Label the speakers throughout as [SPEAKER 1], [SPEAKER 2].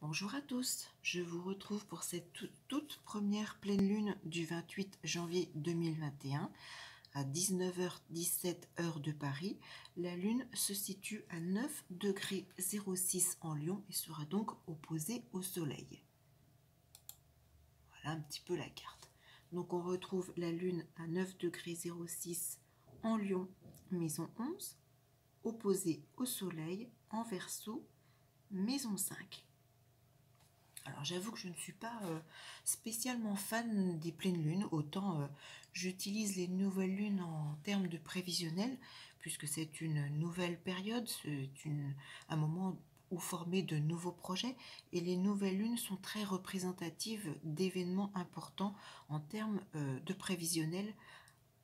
[SPEAKER 1] Bonjour à tous, je vous retrouve pour cette toute première pleine lune du 28 janvier 2021 à 19h17 heure de Paris. La lune se situe à 9 degrés 06 en Lion et sera donc opposée au soleil. Voilà un petit peu la carte. Donc on retrouve la lune à 9 degrés 06 en Lion, maison 11, opposée au soleil en Verseau, maison 5. Alors j'avoue que je ne suis pas spécialement fan des pleines lunes, autant j'utilise les nouvelles lunes en termes de prévisionnel, puisque c'est une nouvelle période, c'est un moment où former de nouveaux projets, et les nouvelles lunes sont très représentatives d'événements importants en termes de prévisionnel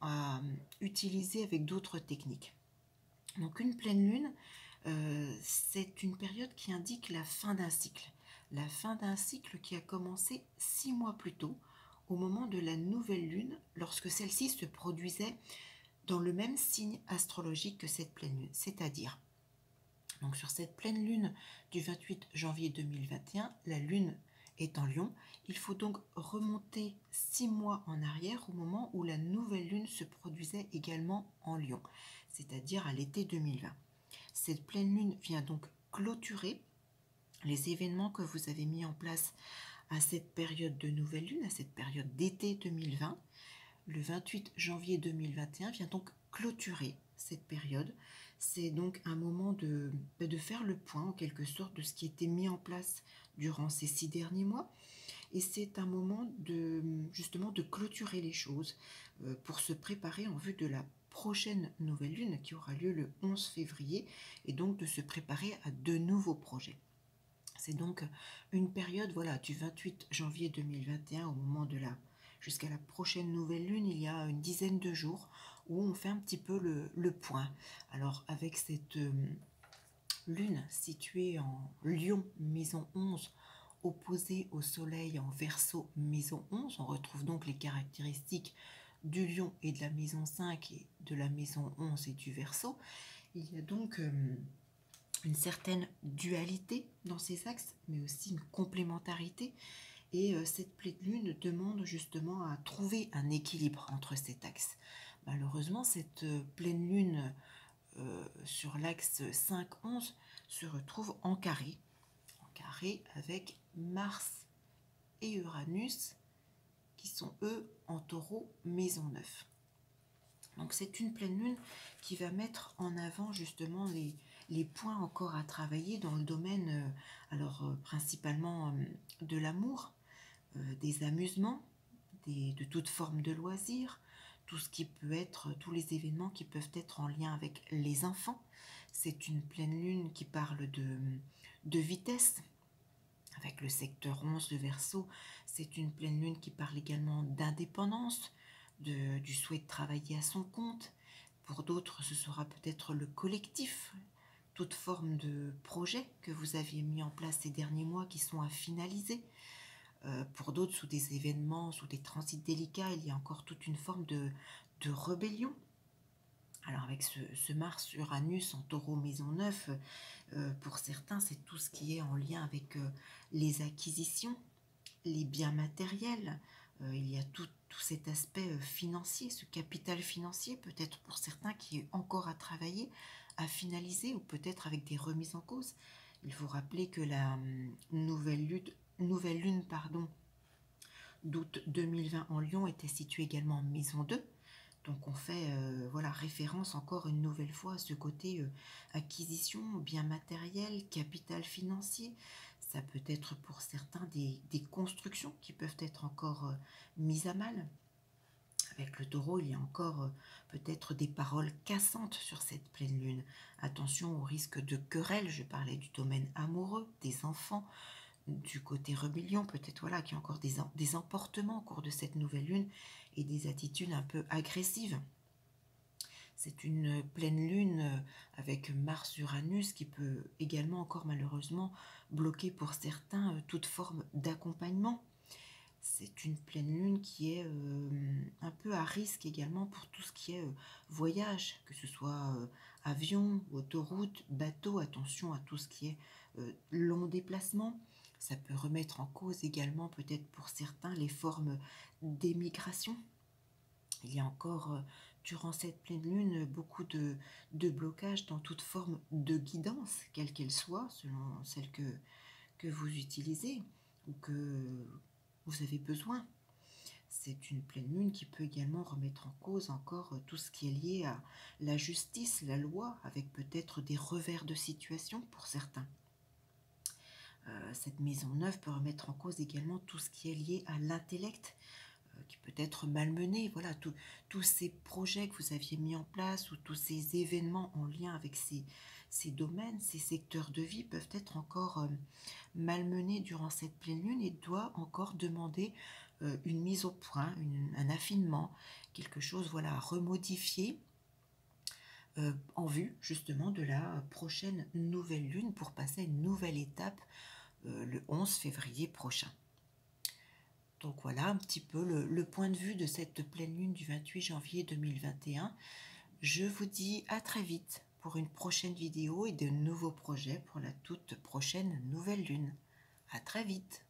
[SPEAKER 1] à utiliser avec d'autres techniques. Donc une pleine lune, c'est une période qui indique la fin d'un cycle. La fin d'un cycle qui a commencé 6 mois plus tôt, au moment de la nouvelle lune, lorsque celle-ci se produisait dans le même signe astrologique que cette pleine lune. C'est-à-dire, donc sur cette pleine lune du 28 janvier 2021, la lune est en Lion. Il faut donc remonter 6 mois en arrière au moment où la nouvelle lune se produisait également en Lion, c'est-à-dire à l'été 2020. Cette pleine lune vient donc clôturer les événements que vous avez mis en place à cette période de nouvelle lune, à cette période d'été 2020. Le 28 janvier 2021 vient donc clôturer cette période. C'est donc un moment de faire le point en quelque sorte de ce qui était mis en place durant ces 6 derniers mois. Et c'est un moment justement de clôturer les choses pour se préparer en vue de la prochaine nouvelle lune qui aura lieu le 11 février et donc de se préparer à de nouveaux projets. C'est donc une période du 28 janvier 2021 au moment jusqu'à la prochaine nouvelle lune, il y a une dizaine de jours où on fait un petit peu le point. Alors avec cette lune située en Lion, maison 11, opposée au soleil en Verseau, maison 11, on retrouve donc les caractéristiques du Lion et de la maison 5 et de la maison 11 et du Verseau. Il y a donc une certaine dualité dans ces axes, mais aussi une complémentarité. Et cette pleine lune demande justement à trouver un équilibre entre cet axe. Malheureusement, cette pleine lune sur l'axe 5-11 se retrouve en carré avec Mars et Uranus qui sont eux en Taureau, maison 9. Donc c'est une pleine lune qui va mettre en avant justement les points encore à travailler dans le domaine, principalement de l'amour, des amusements, de toute forme de loisirs, tout ce qui peut être, tous les événements qui peuvent être en lien avec les enfants. C'est une pleine lune qui parle de vitesse, avec le secteur 11 de Verseau. C'est une pleine lune qui parle également d'indépendance, du souhait de travailler à son compte. Pour d'autres, ce sera peut-être le collectif, toute forme de projet que vous aviez mis en place ces derniers mois qui sont à finaliser. Pour d'autres, sous des événements, sous des transits délicats, il y a encore toute une forme de rébellion. Alors avec ce Mars-Uranus en Taureau maison 9, pour certains, c'est tout ce qui est en lien avec les acquisitions, les biens matériels. Il y a tout cet aspect financier, ce capital financier, peut-être pour certains qui est encore à travailler, à finaliser, ou peut-être avec des remises en cause. Il faut rappeler que la nouvelle lune d'août 2020 en Lion était située également en maison 2. Donc on fait référence encore une nouvelle fois à ce côté acquisition, bien matériel, capital financier. Ça peut être pour certains des constructions qui peuvent être encore mises à mal. Avec le Taureau, il y a encore peut-être des paroles cassantes sur cette pleine lune. Attention au risque de querelle, je parlais du domaine amoureux, des enfants, du côté rébellion, peut-être qu'il y a encore des emportements au cours de cette nouvelle lune et des attitudes un peu agressives. C'est une pleine lune avec Mars-Uranus qui peut également encore malheureusement bloquer pour certains toute forme d'accompagnement. C'est une pleine lune qui est un peu à risque également pour tout ce qui est voyage, que ce soit avion, autoroute, bateau. Attention à tout ce qui est long déplacement. Ça peut remettre en cause également, peut-être pour certains, les formes d'émigration. Il y a encore, durant cette pleine lune, beaucoup de blocages dans toute forme de guidance, quelle qu'elle soit, selon celle que vous utilisez ou que vous avez besoin. C'est une pleine lune qui peut également remettre en cause encore tout ce qui est lié à la justice, la loi, avec peut-être des revers de situation pour certains. Cette maison 9 peut remettre en cause également tout ce qui est lié à l'intellect, qui peut être malmené. Voilà, tous ces projets que vous aviez mis en place ou tous ces événements en lien avec ces domaines, ces secteurs de vie peuvent être encore malmenés durant cette pleine lune et doit encore demander une mise au point, un affinement, quelque chose voilà, à remodifier en vue justement de la prochaine nouvelle lune pour passer à une nouvelle étape le 11 février prochain. Donc voilà un petit peu le point de vue de cette pleine lune du 28 janvier 2021. Je vous dis à très vite pour une prochaine vidéo et de nouveaux projets pour la toute prochaine nouvelle lune. À très vite.